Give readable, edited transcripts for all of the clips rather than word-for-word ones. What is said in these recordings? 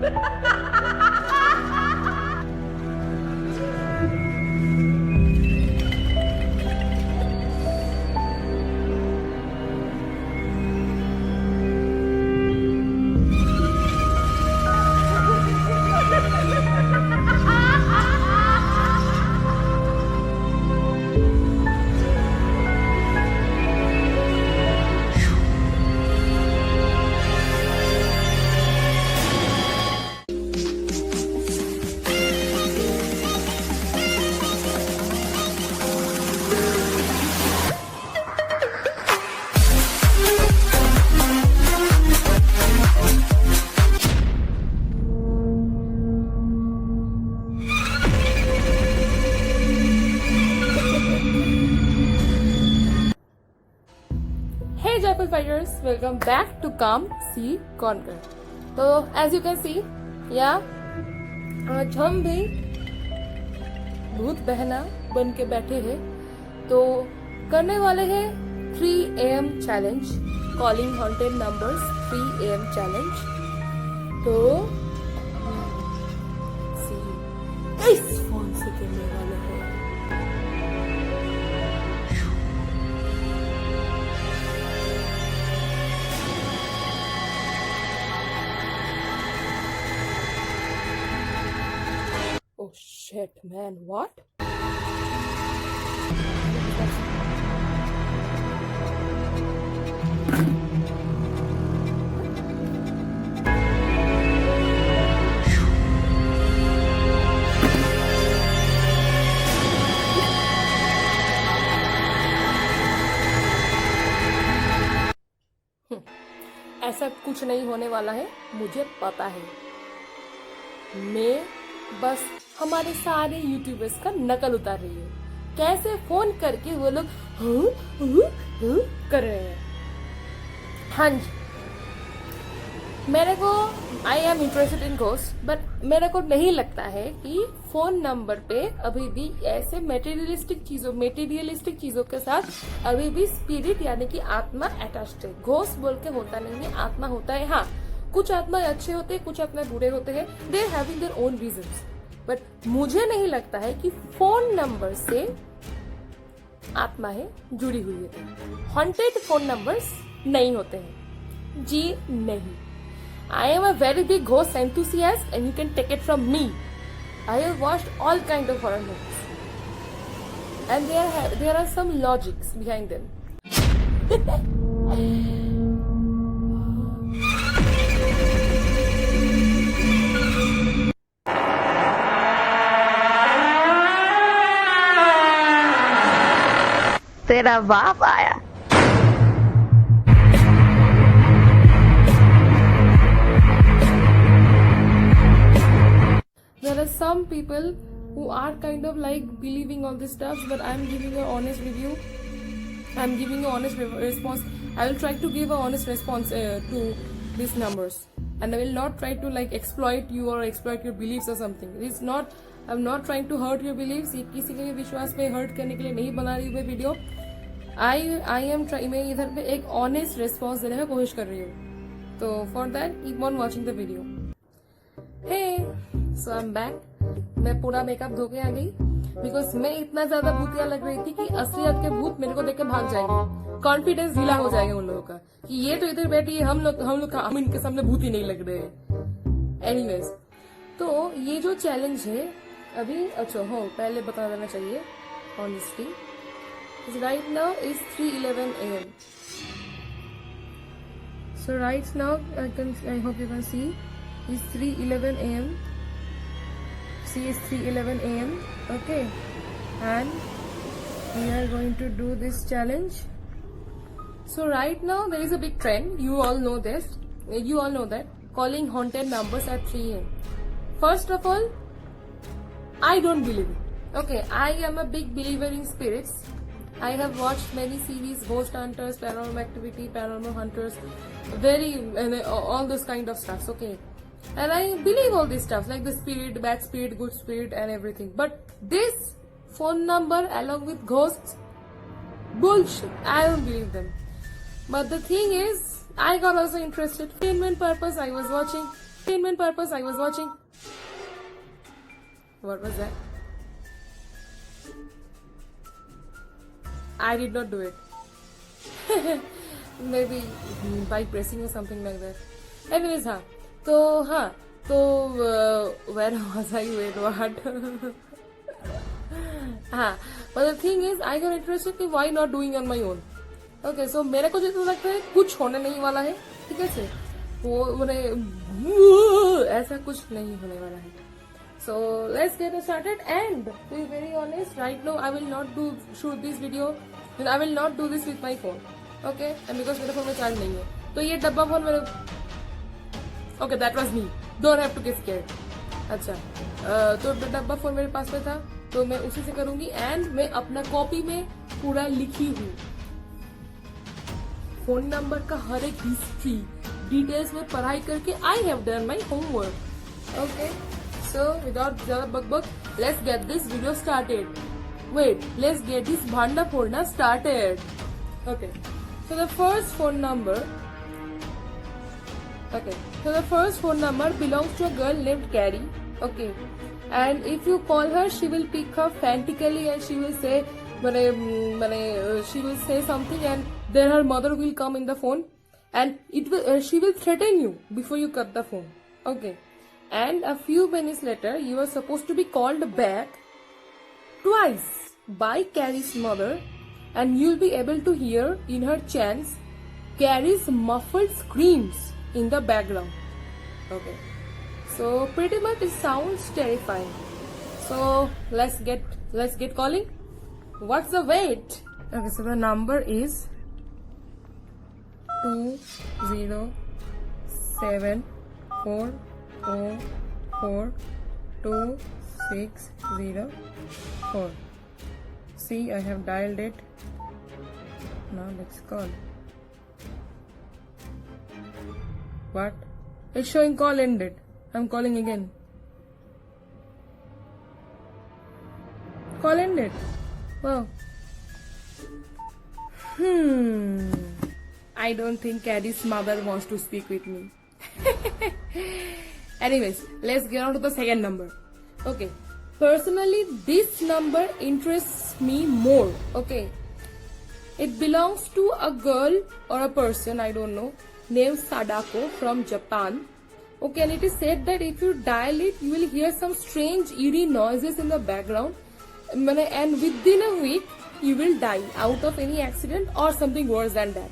Hey Jaipur Fighters, welcome back to Calm See Conquer. तो as you can see, आज हम भी भूत बहना बन के बैठे हैं, तो करने वाले हैं 3 AM challenge, calling haunted numbers 3 AM challenge. तो इस फोन से करने वाले हैं. Oh shit, man, what? ऐसा कुछ नहीं होने वाला है, मुझे पता है. मैं बस हमारे सारे यूट्यूबर्स का नकल उतार रही है. कैसे फोन करके वो लोग कर रहे हैं. हाँ जी, मेरे को I am interested in ghost, but मेरे को नहीं लगता है कि फोन नंबर पे अभी भी ऐसे मेटेरियलिस्टिक चीजों के साथ अभी भी स्पिरिट यानी कि आत्मा अटैच्ड है. घोस्ट बोल के होता नहीं है, आत्मा होता है. हाँ, कुछ आत्मा अच्छे होते हैं, कुछ आत्मा बुरे होते हैं. They are having their own reasons. But मुझे नहीं लगता है कि फोन नंबर से आत्मा है जुड़ी हुई है. हॉन्टेड फोन नंबर्स नहीं होते हैं जी, नहीं. I am a very big ghost enthusiast and you can take it from me. I have watched all kind of horror movies and there are some logics behind them. तेरा बाप आया. There are some people who are kind of like believing all this stuff, but I'm giving an honest review. I'm giving an honest response. I will try to give an honest response to these numbers, and I will not try to like exploit you or exploit your beliefs or something. It's not. I'm not trying to hurt your beliefs. ये किसी के विश्वास पे hurt करने के लिए नहीं बना रही हूँ वीडियो. I am trying. मैं इधर पे एक honest response देने की कोशिश कर रही हूँ. तो for that, keep on watching the video. Hey, so I'm back. मैं पूरा मेकअप धो के आ गई बिकॉज मैं इतना ज्यादा भूतिया लग रही थी कि असलियत के भूत मेरे को देख के भाग जाएंगे. कॉन्फिडेंस ढीला हो जाएगा उन लोगों का कि ये तो इधर बैठी है, हम इनके सामने भूत ही नहीं लग रहे हैं. एनीवेज, तो ये जो चैलेंज है अभी, अच्छा हो पहले बता देना चाहिए honestly. Right now is 3:11 AM. So right now I hope you can see it's 3:11 AM. See, it's 3:11 AM. Okay, and we are going to do this challenge. So right now there is a big trend. You all know this. You all know that calling haunted numbers at 3 AM. First of all, I don't believe it. Okay, I am a big believer in spirits. I have watched many series, Ghost Hunters, Paranormal Activity, Paranormal Hunters, all those kind of stuff, okay? And I believe all this stuff, like the spirit, bad spirit, good spirit and everything. But this phone number along with ghosts, bullshit. I don't believe them. But the thing is, I got also interested. For entertainment purpose, I was watching entertainment purpose I was watching. What was that? I did not do it. Maybe by pressing or something like that. Anyways, where was I? Wait, what? But the thing is, I got interested कि why not doing on my own? Okay, so मेरे को जितना लगता है कुछ होने नहीं वाला है, ठीक है से वो मैंने ऐसा कुछ नहीं होने वाला है. So let's get started. And to be very honest, right now I will not shoot this video. And I will not do this with my phone. Okay? And because मेरे phone में चार्ज नहीं है, तो ये डब्बा phone मेरे. Okay, that was me. Don't have to get scared. अच्छा, तो डब्बा फोन मेरे पास में था, तो मैं उसी से करूंगी. एंड मैं अपना कॉपी में पूरा लिखी हूँ फोन नंबर का हर एक हिस्ट्री डिटेल्स में पढ़ाई करके. I have done my homework. Okay, so without ज्यादा बकबक, let's get this video started. Wait, let's get this Bhanda Purna started. Okay, so the first phone number. Okay, so the first phone number belongs to a girl named Carrie. Okay, and if you call her, she will pick up frantically and she will say, she will say something, and then her mother will come in the phone, and she will threaten you before you cut the phone. Okay, and a few minutes later, you are supposed to be called back twice by Carrie's mother, and you'll be able to hear in her chants Carrie's muffled screams in the background. Okay, so pretty much it sounds terrifying. So let's get calling. What's the wait? Okay, so the number is 207444260. See, I have dialed it. Now let's call. What? It's showing call ended. I'm calling again. Call ended. Wow. I don't think Carrie's mother wants to speak with me. Anyways, let's get on to the second number. Okay. Personally, this number interests me more. Okay. It belongs to a girl or a person, I don't know, named Sadako from Japan. Okay, and it is said that if you dial it, you will hear some strange eerie noises in the background. And within a week, you will die out of any accident or something worse than that.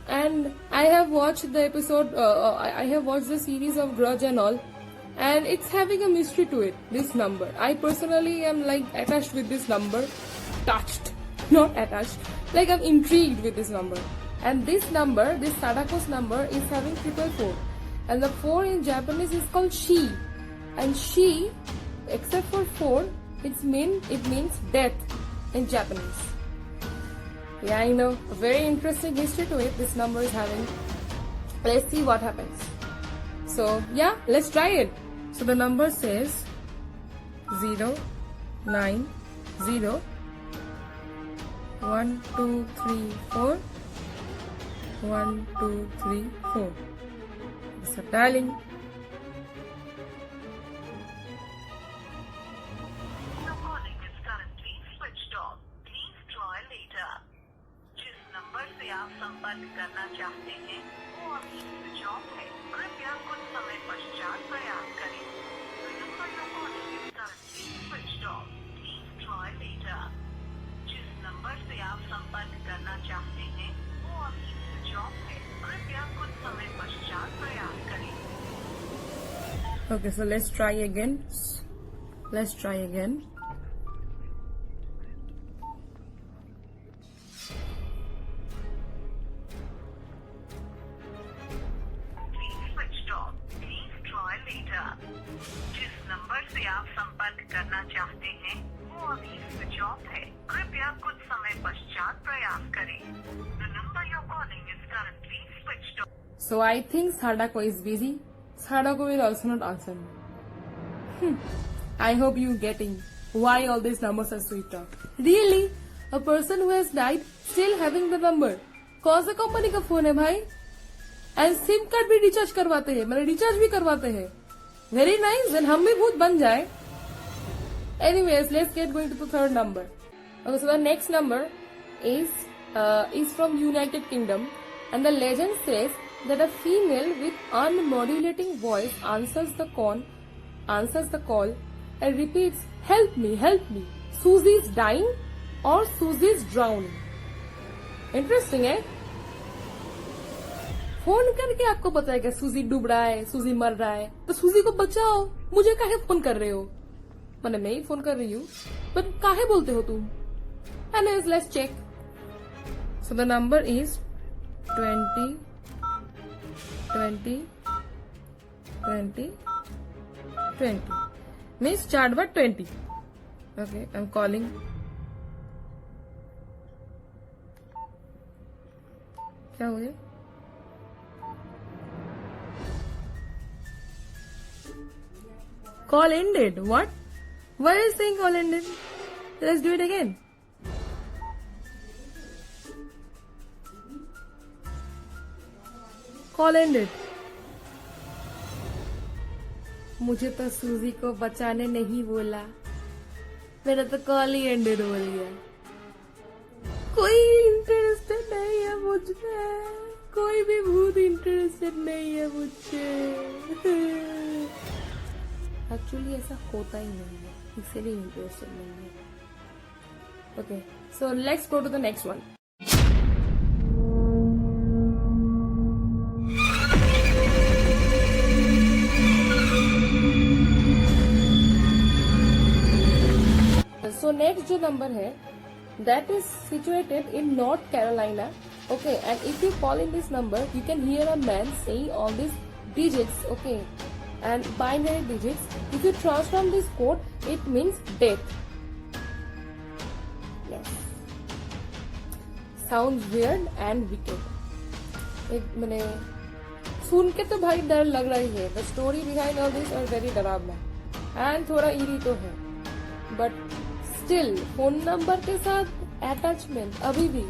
And I have watched the episode, I have watched the series of Grudge and all, and it's having a mystery to it, this number. I personally am like attached with this number. Touched, not attached. Like I'm intrigued with this number. And this number, this Sadako's number is having 444. And the 4 in Japanese is called she. And she, except for 4, it means death in Japanese. Yeah, I know. A very interesting history to it this number is having. Let's see what happens. So, yeah, let's try it. So the number says 090 1234 1234. So dialing. Your calling is currently switched off. Please try later. जिस number से आप संपर्क करना चाहते हैं वो अभी switch off है. कृपया कुछ समय पश्चात प्रयास करें. The number you're calling is currently switched off. Please try later. जिस नंबर से आप संपर्क करना चाहते हैं वो अभी स्विच ऑफ है. कृपया कुछ समय पश्चात प्रयास करें. Okay, so let's try again. Let's try again. Please switched off. Please try later. जिस नंबर से आप संपर्क करना चाहते हैं वो अभी स्विच ऑफ है. कृपया कुछ समय पश्चात प्रयास करें. The number you're calling is currently switched off. So I think Sadako is busy. Sadako will also not answer me. I hope you getting why all these numbers are switched off. Really? A person who has died still having the number. कौन सा company का phone है भाई? And SIM card भी recharge करवाते हैं, मतलब recharge भी करवाते हैं. Very nice. देन हम भी भूत बन जाए. Anyways, let's get going to the third number. Okay, so the next number is from United Kingdom, and the legend says that a female with unmodulating voice answers the call and repeats, "Help me, help me. Susie is dying or Susie is drowning." Interesting, है? Phone करके आपको पता है कि सूजी डूब रहा है, सूजी मर रहा है, तो सूजी को बचाओ. मुझे काहे फोन कर रहे हो? मैंने मैं ही फोन कर रही हूँ, बट काहे बोलते हो तुम? Anyways, let's check. So the number is 20 20 20 20. Means चार्ट बार 20. Okay, I am calling. क्या हो गया? Call ended. What? Why are you saying call ended? Let's do it again. Call ended. मुझे तो सूजी को बचाने नहीं बोला, मेरा तो कॉल ही एंडेड बोल गया. कोई इंटरेस्टेड नहीं है मुझमें, कोई भी भूत इंटरेस्टेड नहीं है मुझसे. एक्चुअली ऐसा होता ही नहीं है, इसलिए इंटरेस्टेड नहीं है. Okay, so let's go to the next one. So next जो नंबर है, that is situated in North Carolina. Okay, and if you call in this number, you can hear a man saying all this digits. Okay, and binary digits. If you transform this code, it means death. Yes. Sounds weird and wicked. एक मैंने सुन के तो भाई डर लग रही है. The story behind all this are very डरावना and थोड़ा eerie तो है. But still, फोन नंबर के साथ अटैचमेंट अभी भी.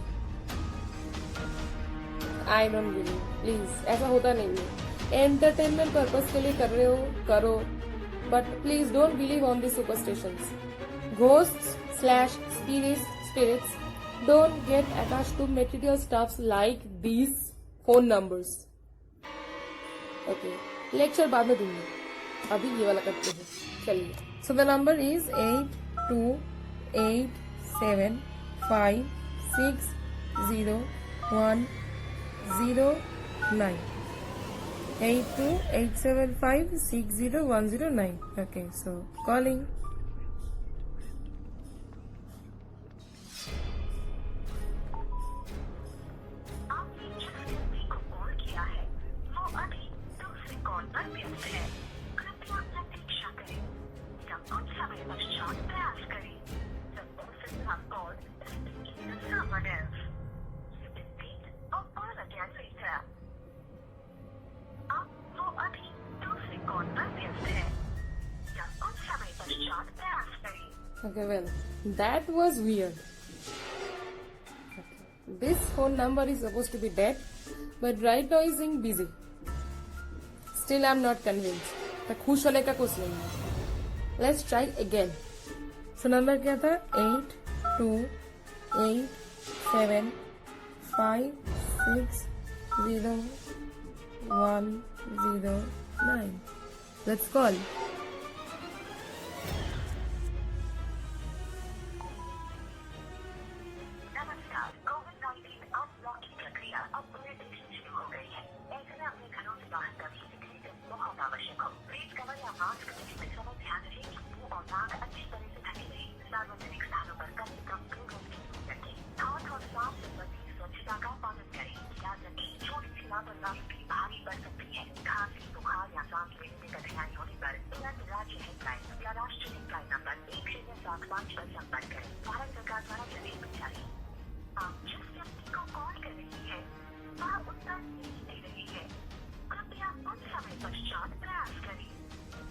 I don't believe. Please, ऐसा होता नहीं है. एंटरटेनमेंट पर्पस के लिए कर रहे हो, करो, but please don't believe on the superstitions. Ghosts/spirits don't get attached to material stuffs like these phone numbers. Okay, lecture बाद में दूंगी, अभी ये वाला करते हैं. चलिए. सो the number is 8287560109. 8287560109. Okay, so calling. आपने जिस व्यक्ति को कॉल किया है वो अभी दूसरे कॉल पर व्यस्त है. कृपया प्रतीक्षा करें या कुछ समय पश्चात प्रयास करें. The person you have called is speaking to someone else. You can wait or call again later. वो अभी दूसरे कॉल पर व्यस्त है या कुछ समय पश्चात प्रयास करें. Okay, well, that was weird. Okay. This phone number is supposed to be dead, but right now is saying busy. Still, I'm not convinced. तो खुश होने का कुछ नहीं है. Let's try again. So number क्या था? 8287560109. Let's call. नमस्कार. कोविड-19 अनलॉक की प्रक्रिया अब पूरे देश में शुरू हो गई है. ऐसे में अपने घरों से बाहर कभी निकलने से बहुत आवश्यक हो. फेस कवर या मास्क पहनते समय ध्यान रखें कि मुंह और नाक अच्छी तरह से ढके रहे. सार्वजनिक स्थानों पर कम से कम 2 गज की दूरी रखें. हाथ और साफ संबंधी स्वच्छता का पालन करें. याद रखें, छोटी सी लापरवाही भी भारी पड़ सकती है. खांसी, बुखार या सांस लेने में कठिनाई होने पर तुरंत राज्य हेल्पलाइन या राष्ट्रीय हेल्पलाइन नंबर 1075 पर संपर्क करें. भारत सरकार द्वारा प्रदेश में जारी. आप जिस व्यक्ति को कॉल कर रही है वह उत्तर नहीं दे रही है. कृपया कुछ समय पश्चात प्रयास करें.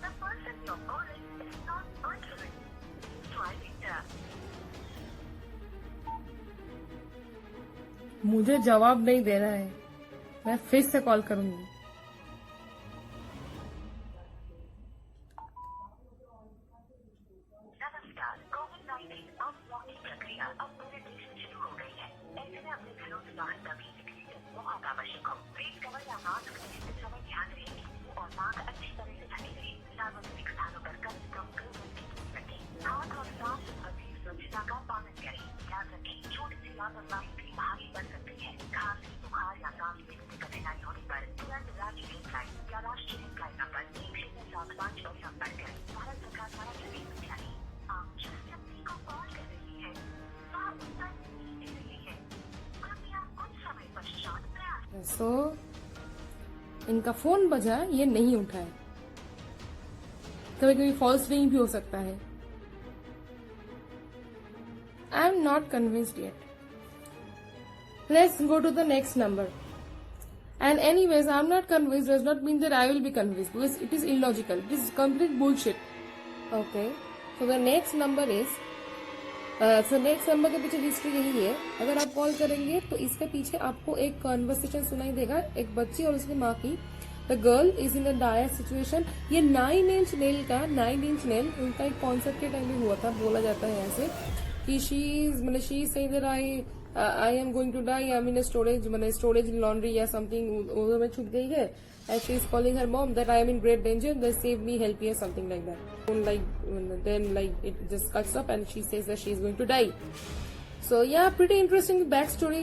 The person you're calling is not answering. Try later. मुझे जवाब नहीं दे रहा है. मैं फिर से कॉल करूंगी। नमस्कार। कोविड-19 अफवाह की प्रक्रिया अब पूरे देश में शुरू हो गई है। ऐसे में अपने घरों से बाहर कभी निकले तो बहुत आवश्यक हो। फेस कवर या मास्क पहनते समय ध्यान रहे कि मुंह और नाक अच्छी तरह से ढके रहे। सार्वजनिक स्थानों पर कम से कम 2 मिनट की दूरी रखें। हाथ और साफ सुथरी स्वच्छता का पालन करें। याद रखें, छोटी सी लापरवाही भी भारी पड़ सकती है। खांसी, बुखार या सांस लेने में कठिनाई होने पर तुरंत राज्य हेल्पलाइन या राष्ट्रीय हेल्पलाइन नंबर 1075 पर संपर्क करें। भारत सरकार द्वारा जारी जारी। आप जिस व्यक्ति को कॉल कर रही है वह उत्तर नहीं दे रही है। कृपया कुछ समय पश्चात प्रयास। सो इनका फोन बजा, ये नहीं उठाए। कभी कभी फॉल्स रिंग भी हो सकता है। I am not convinced yet. Let's go to the next number. And anyways, I'm not convinced does not mean that I will be convinced because it is illogical. It is complete bullshit. Okay. So the next number is next number के पीछे history यही है। अगर आप call करेंगे तो इसके पीछे आपको एक कॉन्वर्सेशन सुनाई देगा, एक बच्ची और उसकी माँ की। The girl is in a dire situation. ये 9 इंच नेल उनका एक कॉन्सर्ट के टाइम में हुआ था। बोला जाता है ऐसे कि she is saying that I am going to die. I'm in a storage laundry या something उधर में छुप गई है. And she is calling her mom that I am in great danger. They save me, help me, or something like that. Then it just cuts up and she says that she is going to die. So yeah, pretty interesting backstory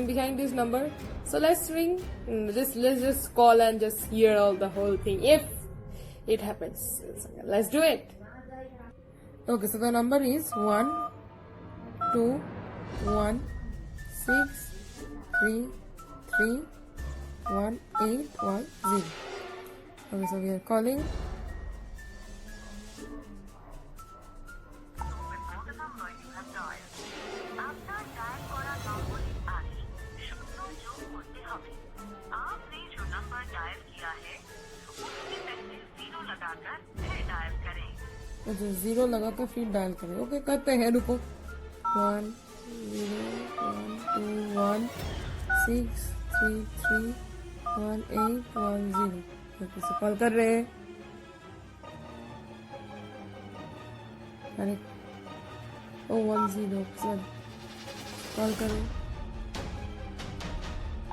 behind this number. So let's ring. Let's just call and just hear all the whole thing if it happens. Let's do it. Okay, so the number is 1 2 1 6 3 3 1 8 1 0. Okay, so we are calling. Before the number you have dialed, আপনার dial করা নম্বরে আছে 0 যোগ করতে হবে। आपने जो number dial किया है उसके पहले 0 लगाकर फिर डायल करें। अच्छा, 0 लगा के फिर डायल करें। ओके, करते हैं, रुको। 1 0 1 2 1 6 3 3 1 8 1 0। ओके, से कॉल कर रहे हैं। अरे 1 0 सर कॉल करें।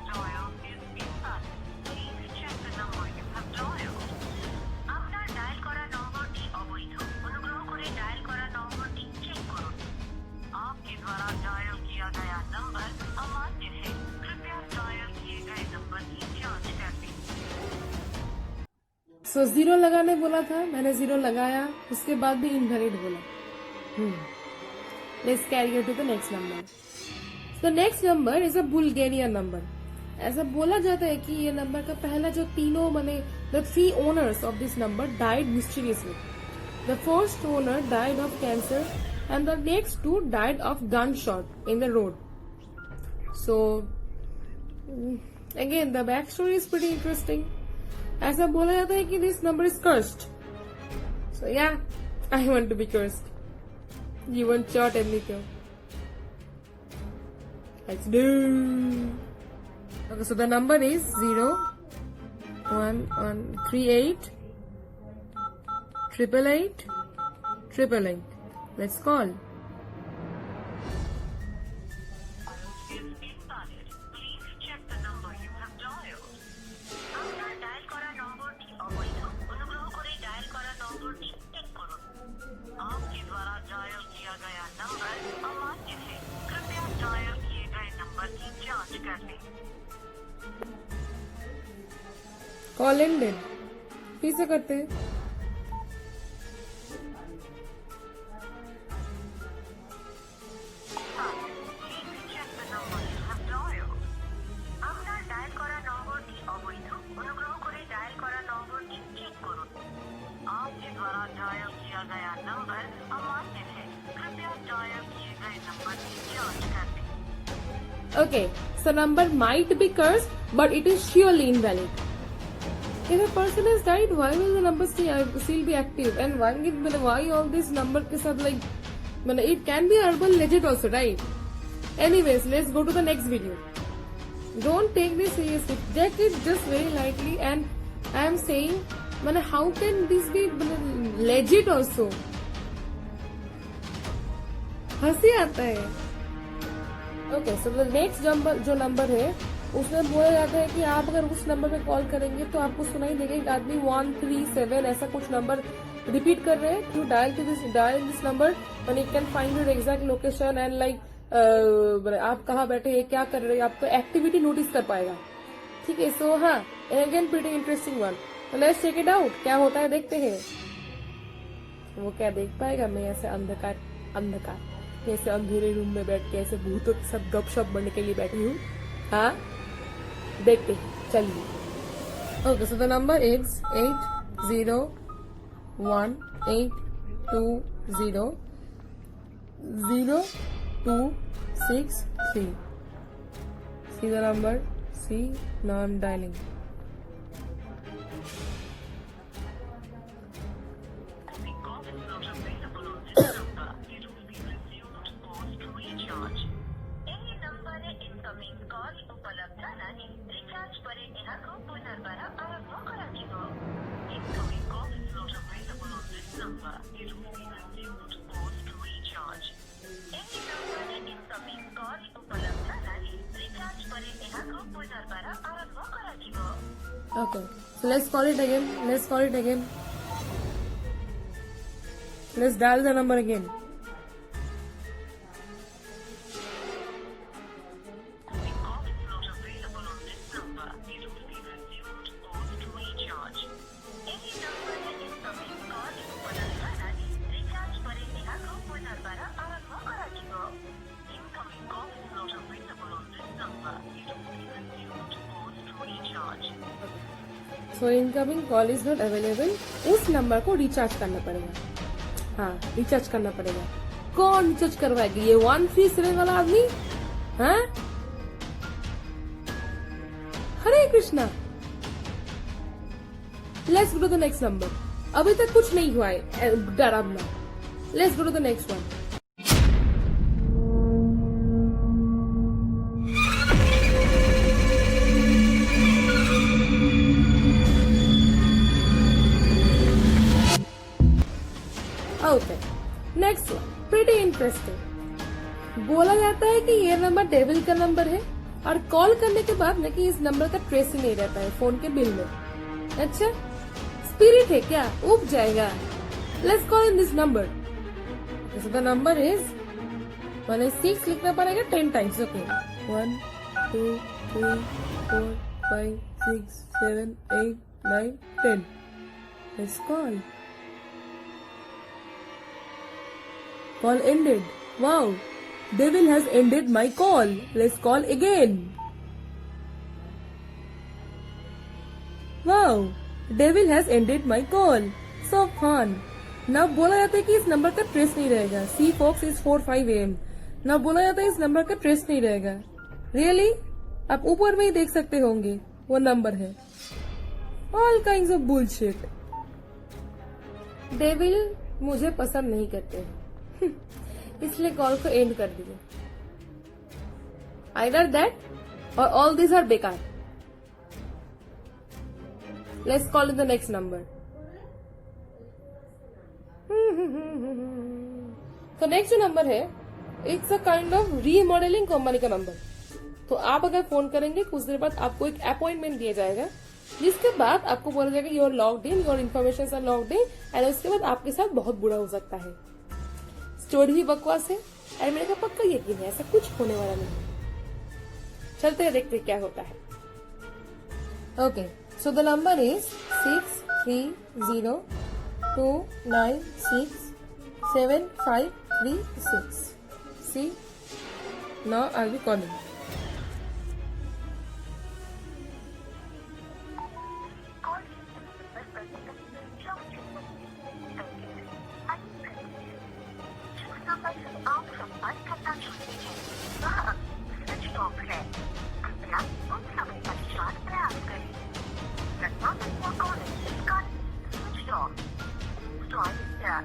Dial is invalid. Please check the number you have dialed. আপনার ডায়াল করা নম্বরটি অবৈধ। অনুগ্রহ করে ডায়াল করা নম্বরটি চেক করুন। आपके द्वारा डायल किया गया नंबर अमान्य है। कृपया डायल किए गए नंबर की जांच कर लें। सो 0 लगाने बोला था, मैंने 0 लगाया, उसके बाद भी इनवैलिड बोला। Let's carry to the next number. The next number is a Bulgarian number. ऐसा बोला जाता है कि ये नंबर का पहला जो तीनों the 3 owners of this number died mysteriously. The first owner died of cancer and the next 2 died of gunshot in the road. So again the backstory is pretty interesting. ऐसा बोला जाता है कि this number is cursed. So yeah, I want to be cursed. You want shot anything? Let's do. Okay, so the number is 0 1 1 3 8 888 888. Let's call. Is invalid. Please check the number you have dialed. আপনার dial করা নম্বরটি অবৈধ। অনুগ্রহ করে dial করা নম্বরটি check করুন। आपके द्वारा डायल किया गया नंबर अमान्य है। कृपया डायल किए गए नंबर की जांच कर लें। Call ended. फिर से करते हैं। Please check the number you have dialed. আপনার ডায়াল করা নম্বরটি অবৈধ। অনুগ্রহ করে ডায়াল করা নম্বরটি চেক করুন। आपके द्वारा डायल किया गया नंबर अमान्य है। कृपया डायल किए गए नंबर की जांच कर लें। Okay, so number might be cursed, but it is surely invalid. If a person has died, why will the number still be active? And why all these number ke saath it can be urban legend also, right? Anyways, let's go to the next video. Don't take this seriously. Take it just very lightly. And I am saying, मैंने how can this be legit also? हंसी आता है. Okay, so the next number जो number है उसमें बोला जाता है कि आप अगर उस नंबर पे कॉल करेंगे तो आपको सुनाई देगा एक आदमी 137 ऐसा कुछ नंबर रिपीट कर रहे हैं. You dial this number and you can find your exact location and like आप कहाँ बैठे हैं, क्या कर रहे हैं, आपको एक्टिविटी नोटिस कर पाएगा. ठीक है. सो हाँ, again pretty interesting one. Let's check it out. क्या होता है देखते हैं. वो क्या देख पाएगा. मैं ऐसे अंधकार ऐसे अंधेरे रूम में बैठ के ऐसे भूतों के सब गपशप बनने के लिए बैठी हूँ. हाँ, देखते हैं. चलिए. Okay, so the number is 8018200263. See the number? See, now I'm dialing. The call is not available on this number. It will be resumed post recharge. Any number incoming call उपलब्ध नहीं. रिचार्ज परे एहाको पुनर्बार आरंभ कराजिब. Incoming call is not available on this number. It will be resumed post recharge. Any number incoming call उपलब्ध नहीं. Recharge परे एहाको पुनर्बार आरंभ कराजिब. Okay, so let's call it again. Let's dial the number again. The call is not available on this number. It will be resumed post recharge. Any number incoming call उपलब्ध नहीं. Recharge परे एहाको पुनर्बार आरंभ कराजिब. Incoming call is not available on this number. It will be resumed post recharge. So incoming call is not available. उस number को recharge करना पड़ेगा. हाँ, recharge करना पड़ेगा. कौन रिचार्ज करवाएगी? ये 137 वाला आदमी. हाँ, Hare Krishna. Let's go to the next number. अभी तक कुछ नहीं हुआ है, डरावना. Let's go to the next one. Okay, next one pretty interesting. बोला जाता है कि ये नंबर डेविल का नंबर है और कॉल करने के बाद ना कि इस नंबर का ट्रेस ही नहीं रहता है फोन के बिल में. अच्छा, स्पिरिट है क्या? उब जाएगा. Let's call in this number. The number is 186. लिखना पड़ेगा 10 times. Okay, 1 2 3 4 5 6 7 8 9 10. Let's call. Call ended. Wow, devil has ended my call. Let's call again. Wow, devil has ended my call. So fun. Now बोला जाता है कि इस number का trace नहीं रहेगा. See folks, it's 4:05 AM. Now बोला जाता है इस नंबर का ट्रेस नहीं रहेगा. Really? आप ऊपर में ही देख सकते होंगे वो नंबर है. All kinds of bullshit. Devil मुझे पसंद नहीं करते हैं. इसलिए कॉल को एंड कर दिए. आइदर दैट और ऑल दिस आर बेकार. Let's call in the next number. तो नेक्स्ट जो नंबर है, it's a kind of remodelling company का नंबर. तो आप अगर फोन करेंगे कुछ देर बाद आपको एक अपॉइंटमेंट दिया जाएगा, जिसके बाद आपको बोला जाएगा your logged in, your information are logged in, and उसके बाद आपके साथ बहुत बुरा हो सकता है. स्टोरी भी बकवास है और मेरे को पक्का यकीन है ऐसा कुछ होने वाला नहीं. चलते हैं, देखते हैं क्या होता है. Okay, so the number is 6302967536. See, now I will calling. आप संपर्क करना चाहते हैं वह स्विच ऑफ है. कृपया कुछ समय पश्चात प्रयास करें. The number you are calling is currently switched off. Try later.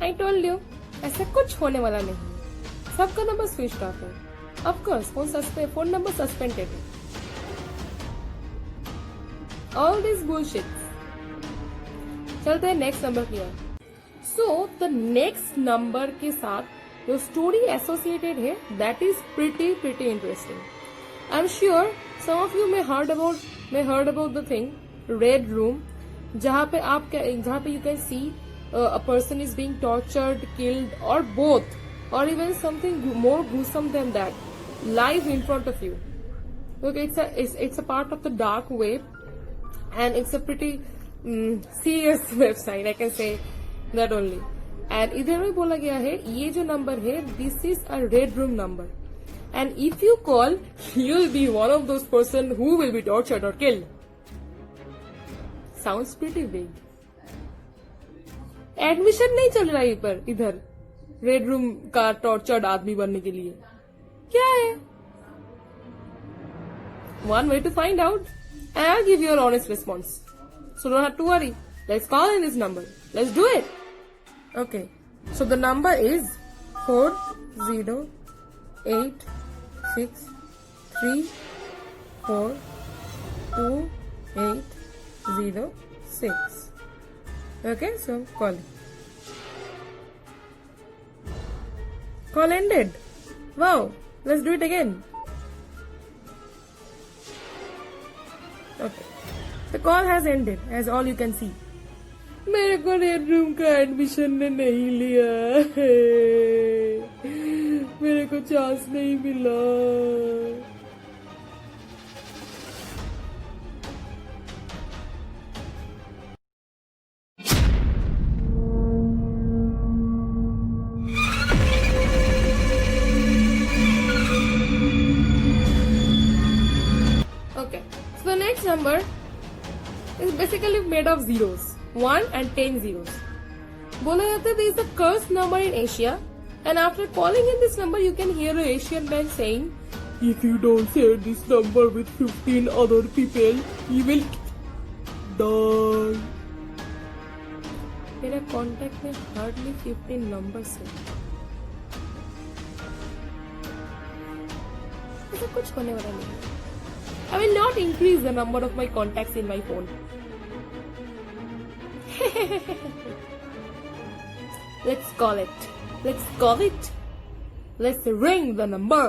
I told you, ऐसा कुछ होने वाला नहीं. सबका नंबर स्विच ऑफ है. Of course phone number suspended है. All this bullshit. चलते हैं नेक्स्ट नंबर की ओर. सो द नेक्स्ट नंबर के साथ जो स्टोरी एसोसिएटेड है that is pretty interesting. I am sure some of you may heard about the thing Red Room, जहाँ पे you can see a person is being tortured, killed, or both, or even something more gruesome than that, live in front of you. Okay, it's a part of the dark web, and it's a pretty serious website. I can say that only. And इधर में बोला गया है ये जो number है this is a Red Room number, and if you call you'll be one of those person who will be tortured or killed. Sounds pretty big. Admission नहीं चल रहा है पर इधर रेड रूम का टॉर्चर्ड आदमी बनने के लिए. क्या है? One way to find out, and I'll give you an honest response. So don't have to worry. Let's call in this number. Let's do it. Okay. So the number is 4086342806. Okay, so call. Call ended. Wow. Let's do it again. Okay. The call has ended, as all you can see. मेरे को red room का admission ने नहीं लिया है. मेरे को chance नहीं मिला. Okay, so the next number is basically made of zeros. 1 and 10 zeros. बोला जाता है there is a cursed number in Asia, and after calling in this number you can hear an Asian man saying, if you don't share this number with 15 other people you will die. मेरा contact में hardly 15 numbers है. ऐसा कुछ होने वाला नहीं. I will not increase the number of my contacts in my phone. Let's call it. Let's ring the number.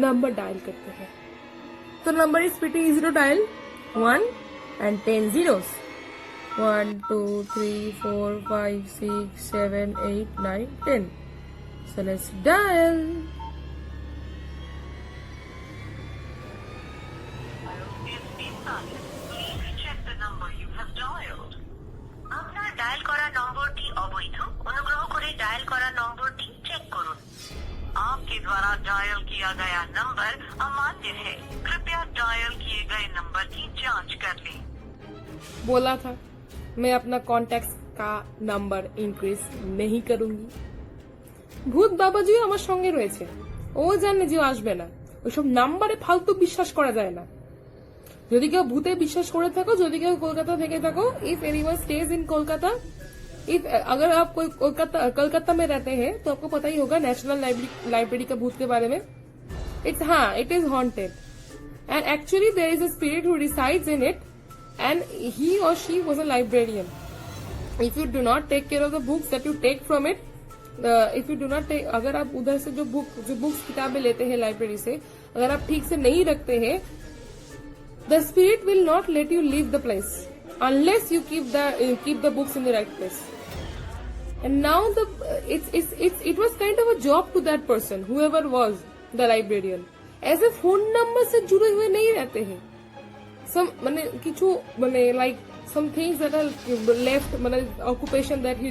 Number dial करते हैं. So number is pretty easy to dial. 1 and 10 zeros. 1, 2, 3, 4, 5, 6, 7, 8, 9, 10. So let's dial. আপনার dial করা নম্বরটি অবৈধ. অনুগ্রহ করে dial করা নম্বরটি চেক করুন. आपके द्वारा डायल किया गया नंबर अमान्य है. कृपया डायल किए गए नंबर की जांच कर लें. बोला था मैं अपना कॉन्टैक्ट का নাম্বার ইনক্রিজ नहीं करूंगी. ভূত বাবাজিও আমার সঙ্গে রয়েছে. ও জানে যে ও আসবে না. ওইসব নাম্বারে ফালতু বিশ্বাস করা যায় না. যদি কেউ ভূতে বিশ্বাস করে থাকো, যদি কেউ कोलकाता থেকে থাকো, if anyone stage in Kolkata, if अगर आप कोई कोलकाता में रहते हैं तो आपको पता ही होगा नेशनल लाइब्रेरी का भूत के बारे में. It is haunted, and actually there is a spirit who resides in it, and he or she was a librarian. If you do not take care of the books that you take from it, if you do not take, अगर आप उधर से जो books किताबें लेते हैं library से, अगर आप ठीक से नहीं रखते हैं, the spirit will not let you leave the place unless you keep the books in the right place. And now it was kind of a job to that person, whoever was the librarian, as a phone number से जुड़े हुए नहीं रहते हैं. some माने किछु माने like some things that are left, माने occupation that he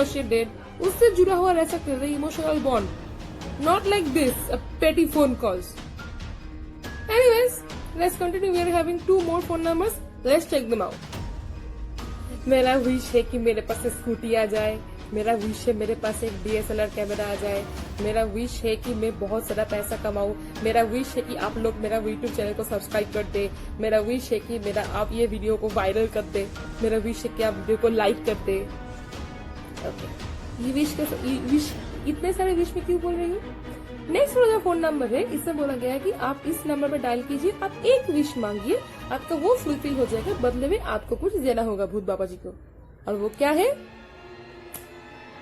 or she did, उससे जुड़ा हुआ रह सकते हैं. Emotional bond, not like this a petty phone calls. Anyways, let's continue. We are having 2 more phone numbers. Let's check them out. मेरा wish है कि मेरे पास स्कूटी आ जाए. मेरा विश है मेरे पास एक DSLR कैमरा आ जाए. मेरा विश है कि मैं बहुत सारा पैसा कमाऊं. मेरा विश है कि आप लोग मेरा YouTube चैनल को सब्सक्राइब कर दे. मेरा विश है कि आप ये वीडियो को वायरल कर दे. मेरा विश है कि आप वीडियो को लाइक कर दे. Okay. ये इतने सारे विश में क्यों बोल रही हूँ? नेक्स्ट वाला जो फोन नंबर है, इसमें बोला गया है कि आप इस नंबर पर डायल कीजिए, आप एक विश मांगिए, आपका वो फुलफिल हो जाएगा, बदले में आपको कुछ देना होगा भूत बाबा जी को। और वो क्या है?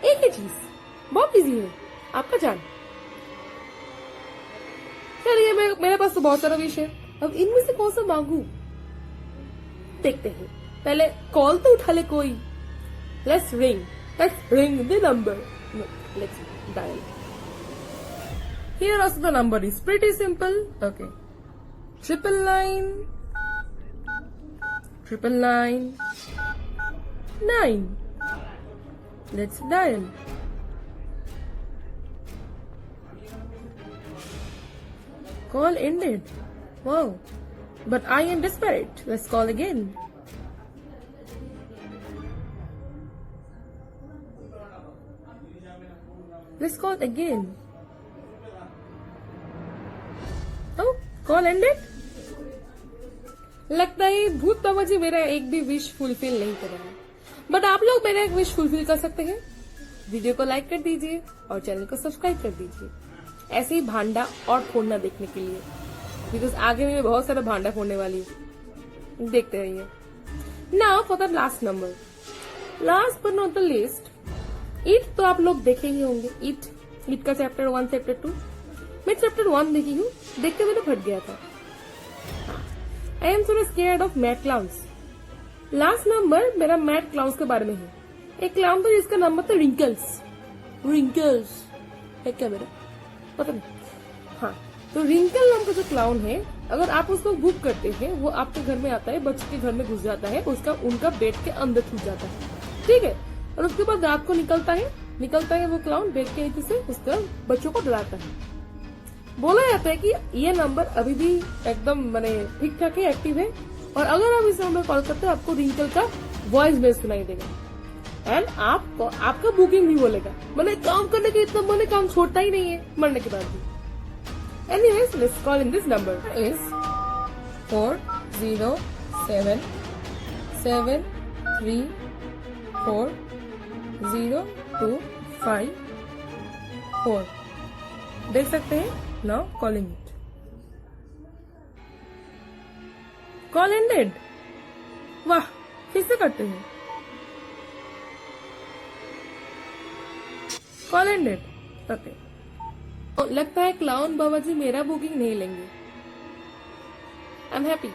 एक ही चीज, बहुत इजी है, आपका जान। चलिए, मेरे पास तो बहुत सारा विश है, अब इनमें से कौन सा मांगू देखते हैं। पहले कॉल तो उठा ले कोई। Let's ring the number. Let's dial. Here also the number is pretty simple. Okay. 999 Let's dial. Call ended. Wow. But I am desperate. Let's call again. Let's call again. Oh, call ended. लगता है भूत बाबा जी मेरा एक भी wish fulfil नहीं करेंगे, but आप लोग मेरा एक विश फुलफिल कर सकते हैं। वीडियो को लाइक कर दीजिए और चैनल को सब्सक्राइब कर दीजिए, ऐसे ही भांडा और फोड़ना देखने के लिए, बिकॉज आगे मैं बहुत सारा भांडा फोड़ने वाली हूँ। देखते रहिए। Now for the last number, last but not the list, it तो आप लोग देखे ही होंगे। इट का चैप्टर 1 चैप्टर 2, मैं चैप्टर 1 देखी हूँ, देखते हुए तो फट गया था। I am so scared of mad clowns. Last number मेरा मैड क्लाउन्स के बारे में है। एक क्लाउन था जिसका नाम था रिंकल्स है क्या मेरा पता नहीं। हाँ, तो रिंकल नाम का जो क्लाउन है, अगर आप उसको बुक करते हैं, वो आपके घर में आता है, बच्चे के घर में घुस जाता है, उनका बेड के अंदर छूट जाता है, ठीक है। और उसके बाद रात को निकलता है वो क्लाउन बेड के नीचे से उसका बच्चों को डराता है। बोला जाता है कि ये नंबर अभी भी एकदम माने ठीक ठाक है, एक्टिव है, और अगर आप इस नंबर कॉल करते हो आपको रिंकल का वॉइस मेल सुनाई देगा एंड आपका बुकिंग भी बोलेगा। मैंने काम करने के इतना मैंने काम छोड़ता ही नहीं है मरने के बाद भी। Anyways, let's call in this number is 4073402554। देख सकते हैं। Now calling it. Call ended. वाह, फिर से करते हैं। Call ended. ओके, लगता है क्लाउन बाबा जी मेरा बुकिंग नहीं लेंगे। I am happy.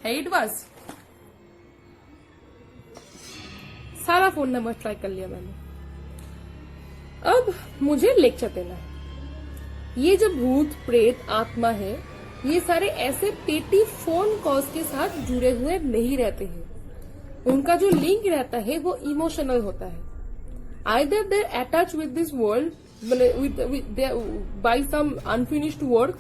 It was सारा फोन नंबर ट्राई कर लिया मैंने। अब मुझे लेक्चर देना है। ये जो भूत प्रेत आत्मा है, ये सारे ऐसे पेटी फोन कॉल्स के साथ जुड़े हुए नहीं रहते हैं। उनका जो लिंक रहता है वो इमोशनल होता है। Either they attach with this world by some unfinished work,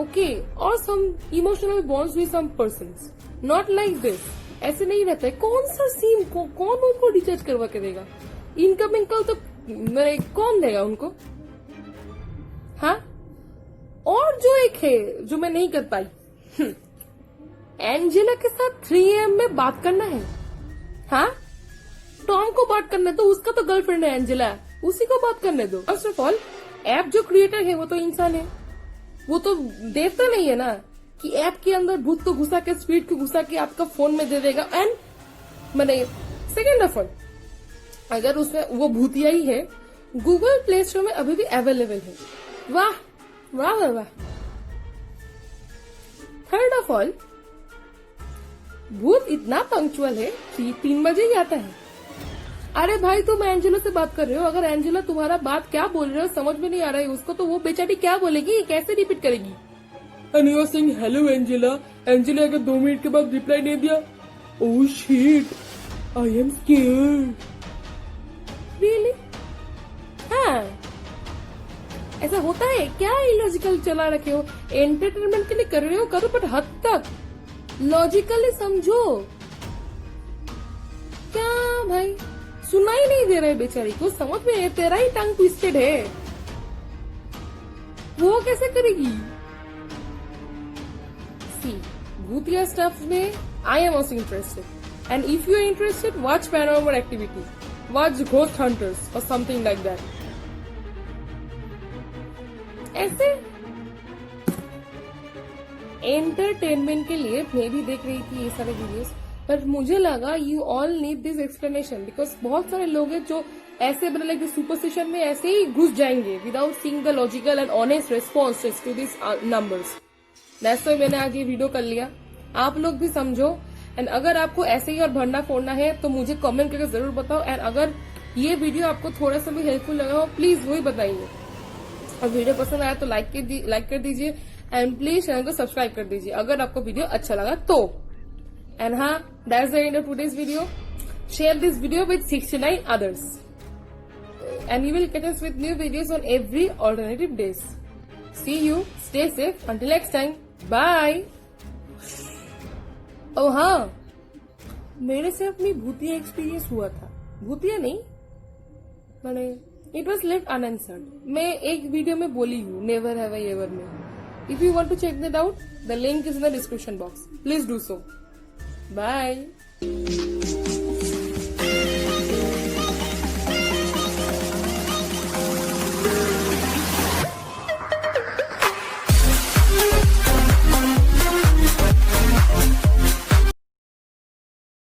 okay, और some emotional bonds with some persons. Not like this. ऐसे नहीं रहता है। कौन सा सिम कौन उनको रिचार्ज करवा के देगा? इनकमिंग कॉल तो कौन देगा उनको? हाँ, और जो एक है जो मैं नहीं कर पाई, एंजेला के साथ 3 AM में बात करना है। हाँ, टॉम को बात करने दो, उसका तो गर्लफ्रेंड है एंजेला, उसी को बात करने दो। फर्स्ट ऑफ ऑल, ऐप जो क्रिएटर है वो तो इंसान है, वो तो देवता नहीं है ना कि ऐप के अंदर भूत को घुसा के, स्पीड को घुसा के आपका फोन में दे देगा। एंड मैंने सेकेंड ऑफ ऑल, अगर उसमें वो भूतिया ही है, गूगल प्ले स्टोर में अभी भी अवेलेबल है। वाह वाह वाह वाह। थर्ड ऑफ ऑल, भूत इतना पंक्चुअल है कि 3 बजे ही आता है। अरे भाई, तुम एंजेला से बात कर रहे हो, अगर एंजेला तुम्हारा बात क्या बोल रहे हो समझ में नहीं आ रहा है उसको, तो वो बेचारी क्या बोलेगी, कैसे रिपीट करेगी? And you are saying hello Angela. Angela अगर 2 मिनट के बाद रिप्लाई नहीं दिया, oh shit, I am scared. Really? हाँ, ऐसा होता है क्या? इलॉजिकल चला रखे हो, एंटरटेनमेंट के लिए कर रहे हो, करो, बट हद तक लॉजिकली समझो। क्या भाई, सुनाई नहीं दे रहा है बेचारी को, समझ में है, तेरा ही टंग ट्विस्टेड है, वो कैसे करेगी? सी भूतिया स्टफ में I am also interested, and if you are interested watch paranormal activity, watch ghost hunters और समथिंग लाइक दैट। ऐसे एंटरटेनमेंट के लिए मैं भी देख रही थी ये सारे वीडियोस, पर मुझे लगा you all need this explanation, because बहुत सारे लोग हैं जो ऐसे बने लाइक सुपरस्टिशन में ऐसे ही घुस जाएंगे without seeing the logical and honest responses to this numbers. That's why मैंने आज ये वीडियो कर लिया, आप लोग भी समझो। एंड अगर आपको ऐसे ही और भरना फोड़ना है तो मुझे कमेंट करके जरूर बताओ, एंड अगर ये वीडियो आपको थोड़ा सा भी हेल्पफुल लगा हो प्लीज वही बताइए, और वीडियो पसंद आया तो लाइक कर दीजिए, एंड प्लीज चैनल को सब्सक्राइब कर दीजिए अगर आपको वीडियो अच्छा लगा तो। एंड हाँ, that's the end of today's video. Share this video with 69 others, and you will get us with new videos on every alternative days. See you, stay safe until next time. Bye. Oh हाँ, मेरे से अपनी भूतिया experience हुआ था, भूतिया नहीं मैंने, इट वॉज लेफ्ट अनआंसर्ड। मैं एक वीडियो में बोली हूँ नेवर हैव आई एवर में। If you want to check that out, the link is in the description box. Please do so. Bye.